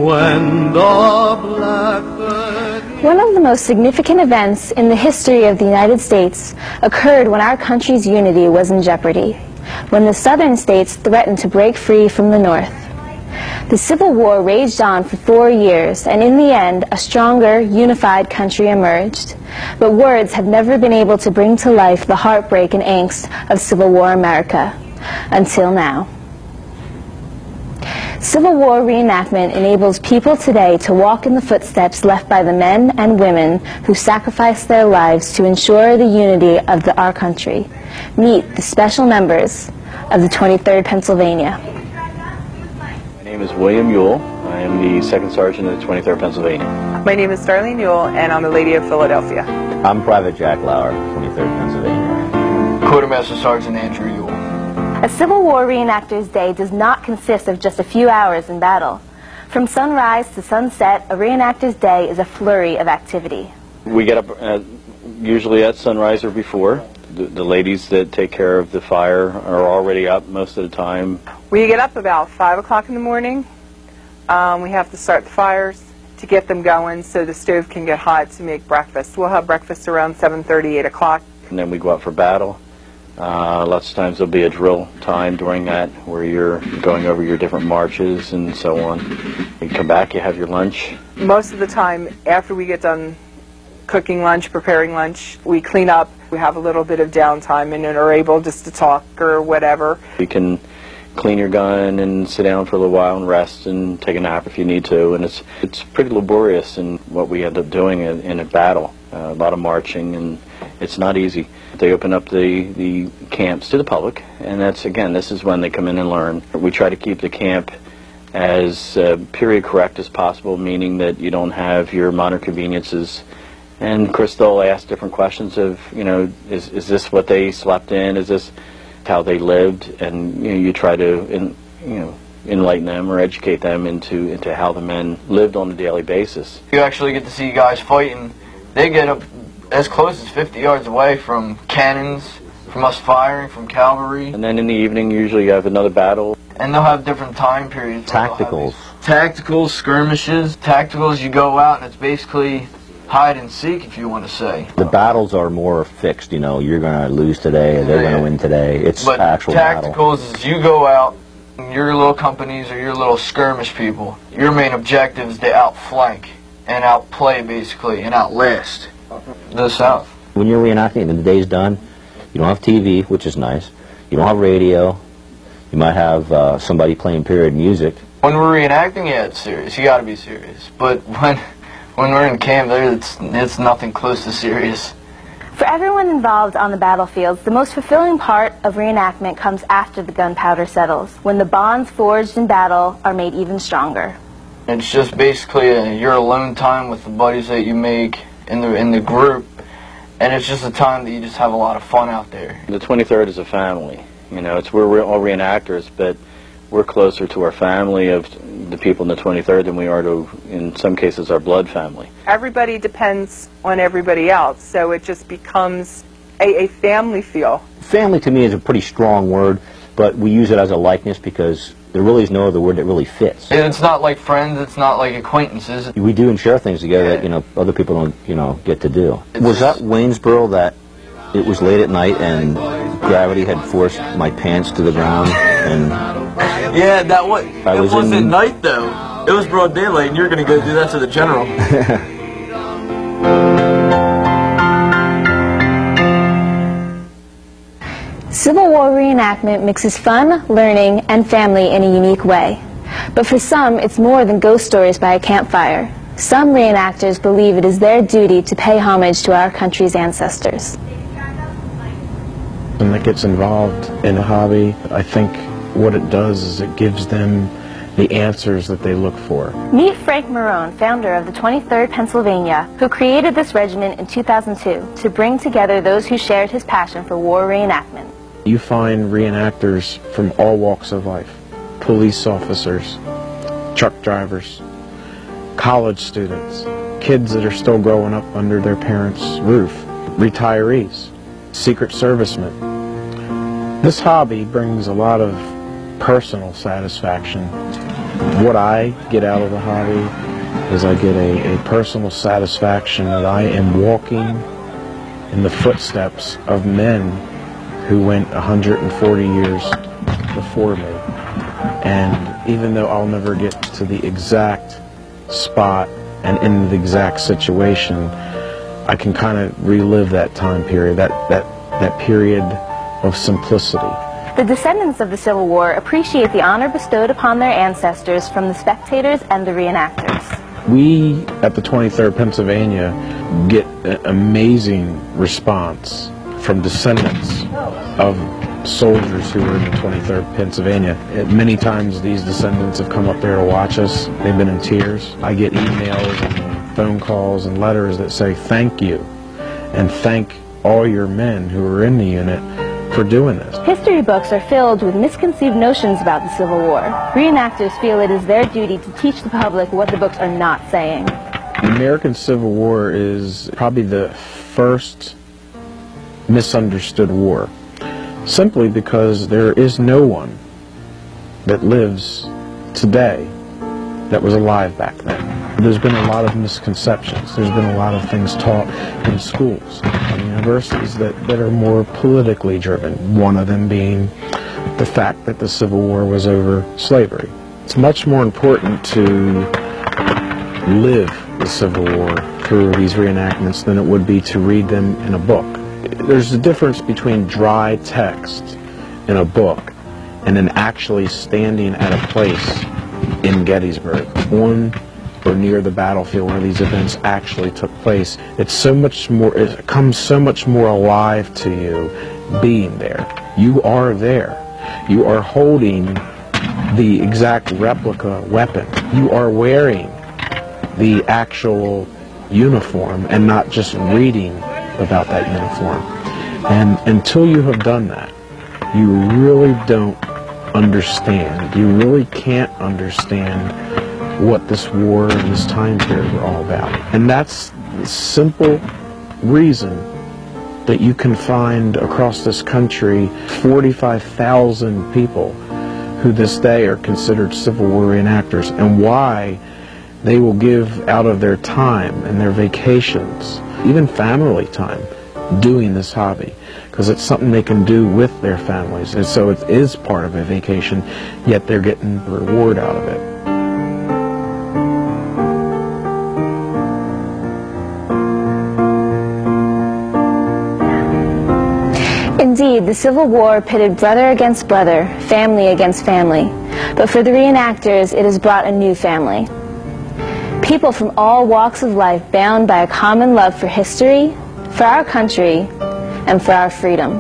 when the blackbird... One of the most significant events in the history of the United States occurred when our country's unity was in jeopardy, when the southern states threatened to break free from the North. The Civil War raged on for 4 years, and in the end, a stronger, unified country emerged. But words have never been able to bring to life the heartbreak and angst of Civil War America, until now. Civil War reenactment enables people today to walk in the footsteps left by the men and women who sacrificed their lives to ensure the unity of our country. Meet the special members of the 23rd Pennsylvania. My name is William Ewell. I am the Second Sergeant of the 23rd Pennsylvania. My name is Darlene Ewell, and I'm a Lady of Philadelphia. I'm Private Jack Lauer, 23rd Pennsylvania. Quartermaster Sergeant Andrew Ewell. A Civil War Reenactors Day does not consist of just a few hours in battle. From sunrise to sunset, a Reenactors Day is a flurry of activity. We get up usually at sunrise or before. The ladies that take care of the fire are already up most of the time. We get up about 5 o'clock in the morning. We have to start the fires to get them going so the stove can get hot to make breakfast. We'll have breakfast around 7:30, 8 o'clock. And then we go out for battle. Lots of times there'll be a drill time during that where you're going over your different marches and so on. You come back, you have your lunch. Most of the time, after we get done cooking lunch, preparing lunch, we clean up. We have a little bit of downtime and then are able just to talk or whatever. You can clean your gun and sit down for a little while and rest and take a nap if you need to. And it's pretty laborious in what we end up doing in a battle. A lot of marching, and it's not easy. They open up the camps to the public, and that's, again, this is when they come in and learn. We try to keep the camp as period correct as possible, meaning that you don't have your modern conveniences. And Chris, they'll ask different questions of, you know, is this what they slept in? Is this how they lived? And you try to, enlighten them or educate them into how the men lived on a daily basis. You actually get to see guys fighting. They get up as close as 50 yards away from cannons, from us firing, from cavalry. And then in the evening, usually you have another battle. And they'll have different time periods. Tacticals. Tacticals, skirmishes. Tacticals, you go out and it's basically hide and seek, if you want to say. The battles are more fixed, you know, you're going to lose today, they're going to win today. It's but actual battle. Tacticals is you go out, your little companies or your little skirmish people, your main objective is to outflank and outplay, basically, and outlast the South. When you're reenacting and the day's done, you don't have TV, which is nice. You don't have radio. You might have somebody playing period music. When we're reenacting, yeah, it's serious. You got to be serious. But when we're in camp, it's nothing close to serious. For everyone involved on the battlefields, the most fulfilling part of reenactment comes after the gunpowder settles, when the bonds forged in battle are made even stronger. It's just basically your alone time with the buddies that you make in the group, and it's just a time that you just have a lot of fun out there. The 23rd is a family. You know, we're all reenactors, but we're closer to our family of the people in the 23rd than we are to, in some cases, our blood family. Everybody depends on everybody else, so it just becomes a family feel. Family to me is a pretty strong word, but we use it as a likeness because there really is no other word that really fits. It's not like friends, it's not like acquaintances. We do and share things together that, you know, other people don't, get to do. Was that Waynesboro that it was late at night and gravity had forced my pants to the ground and... Yeah, that wasn't at night though. It was broad daylight and you're going to go do that to the general. Civil War reenactment mixes fun, learning, and family in a unique way. But for some, it's more than ghost stories by a campfire. Some reenactors believe it is their duty to pay homage to our country's ancestors. When that gets involved in a hobby, I think what it does is it gives them the answers that they look for. Meet Frank Marone, founder of the 23rd Pennsylvania, who created this regiment in 2002 to bring together those who shared his passion for war reenactment. You find reenactors from all walks of life. Police officers, truck drivers, college students, kids that are still growing up under their parents' roof, retirees, Secret Servicemen. This hobby brings a lot of personal satisfaction What I get out of the hobby is I get a personal satisfaction that I am walking in the footsteps of men who went 140 years before me. And even though I'll never get to the exact spot and in the exact situation, I can kind of relive that time period, that period of simplicity. The descendants of the Civil War appreciate the honor bestowed upon their ancestors from the spectators and the reenactors. We at the 23rd Pennsylvania get an amazing response from descendants of soldiers who were in the 23rd Pennsylvania. Many times these descendants have come up there to watch us. They've been in tears. I get emails and phone calls and letters that say thank you and thank all your men who were in the unit for doing this. History books are filled with misconceived notions about the Civil War. Reenactors feel it is their duty to teach the public what the books are not saying. The American Civil War is probably the first misunderstood war, simply because there is no one that lives today that was alive back then. There's been a lot of misconceptions. There's been a lot of things taught in schools and universities that are more politically driven, one of them being the fact that the Civil War was over slavery. It's much more important to live the Civil War through these reenactments than it would be to read them in a book. There's a difference between dry text in a book and then actually standing at a place in Gettysburg, on or near the battlefield where these events actually took place. It's so much more, it comes so much more alive to you being there. You are there. You are holding the exact replica weapon. You are wearing the actual uniform and not just reading about that uniform. And until you have done that, you really don't understand. You really can't understand what this war and this time period were all about. And that's the simple reason that you can find across this country 45,000 people who this day are considered Civil War reenactors, and why they will give out of their time and their vacations, even family time, doing this hobby, because it's something they can do with their families. And so it is part of a vacation, yet they're getting the reward out of it. Indeed, the Civil War pitted brother against brother, family against family. But for the reenactors, it has brought a new family. People from all walks of life bound by a common love for history, for our country, and for our freedom.